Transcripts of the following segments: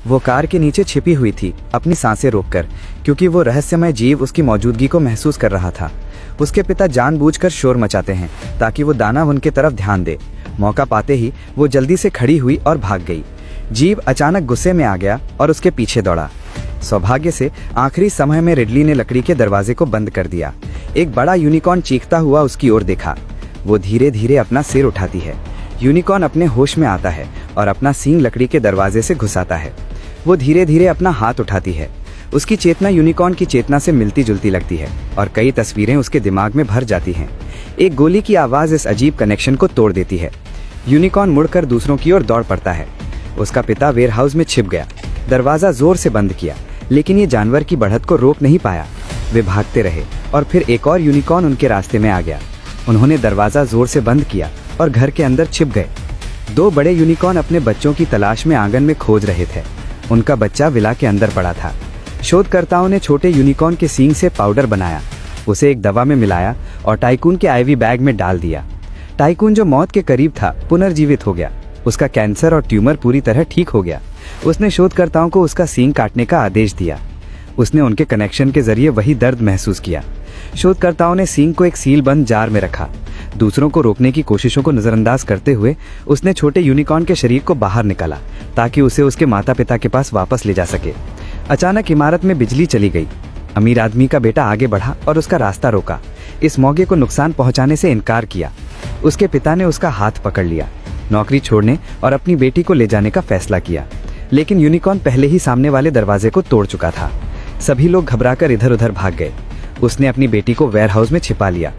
वो कार के नीचे छिपी हुई थी, अपनी सांसें रोककर, क्योंकि वो रहस्यमय जीव उसकी मौजूदगी को महसूस कर रहा था। उसके पिता जानबूझकर शोर मचाते हैं ताकि वो दानव उनके तरफ ध्यान दे। मौका पाते ही वो जल्दी से खड़ी हुई और भाग गई। जीव अचानक गुस्से में आ गया और उसके पीछे दौड़ा। सौभाग्य से आखिरी समय में रिडली ने लकड़ी के दरवाजे को बंद कर दिया। एक बड़ा यूनिकॉर्न चीखता हुआ उसकी ओर देखा। वो धीरे धीरे अपना सिर उठाती है। यूनिकॉर्न अपने होश में आता है और अपना सींग लकड़ी के दरवाजे से घुसाता है। वो धीरे धीरे अपना हाथ उठाती है। उसकी चेतना यूनिकॉर्न की चेतना से मिलती जुलती लगती है और कई तस्वीरें उसके दिमाग में भर जाती हैं। एक गोली की आवाज़ इस अजीब कनेक्शन को तोड़ देती है। यूनिकॉर्न मुड़कर दूसरों की ओर दौड़ पड़ता है। उसका पिता वेयरहाउस में छिप गया। दरवाज़ा जोर से बंद किया, लेकिन ये जानवर की बढ़त को रोक नहीं पाया। वे भागते रहे और फिर एक और यूनिकॉर्न उनके रास्ते में आ गया। उन्होंने दरवाज़ा जोर से बंद किया और घर के अंदर छिप गए। दो बड़े यूनिकॉर्न अपने बच्चों की तलाश में आंगन में खोज रहे थे। उनका बच्चा विला के अंदर पड़ा था। शोधकर्ताओं ने छोटे यूनिकॉर्न के सींग से पाउडर बनाया, उसे एक दवा में मिलाया और टाइकून के आईवी बैग में डाल दिया। टाइकून, जो मौत के करीब था, पुनर्जीवित हो गया। उसका कैंसर और ट्यूमर पूरी तरह ठीक हो गया। उसने शोधकर्ताओं को उसका सींग काटने का आदेश दिया। उसने उनके कनेक्शन के जरिए वही दर्द महसूस किया। शोधकर्ताओं ने सींग को एक सीलबंद जार में रखा। दूसरों को रोकने की कोशिशों को नजरअंदाज करते हुए उसने छोटे यूनिकॉर्न के शरीर को बाहर निकाला ताकि उसे उसके माता पिता के पास वापस ले जा सके। अचानक इमारत में बिजली चली गई। अमीर आदमी का बेटा आगे बढ़ा और उसका रास्ता रोका। इस मौके को नुकसान पहुंचाने से इनकार किया। उसके पिता ने उसका हाथ पकड़ लिया, नौकरी छोड़ने और अपनी बेटी को ले जाने का फैसला किया। लेकिन यूनिकॉर्न पहले ही सामने वाले दरवाजे को तोड़ चुका था। सभी लोग घबराकर इधर उधर भाग गए। उसने अपनी बेटी को वेयरहाउस में छिपा लिया।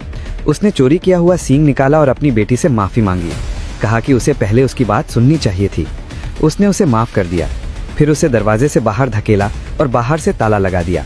उसने चोरी किया हुआ सींग निकाला और अपनी बेटी से माफी मांगी। कहा कि उसे पहले उसकी बात सुननी चाहिए थी। उसने उसे माफ कर दिया। फिर उसे दरवाजे से बाहर धकेला और बाहर से ताला लगा दिया।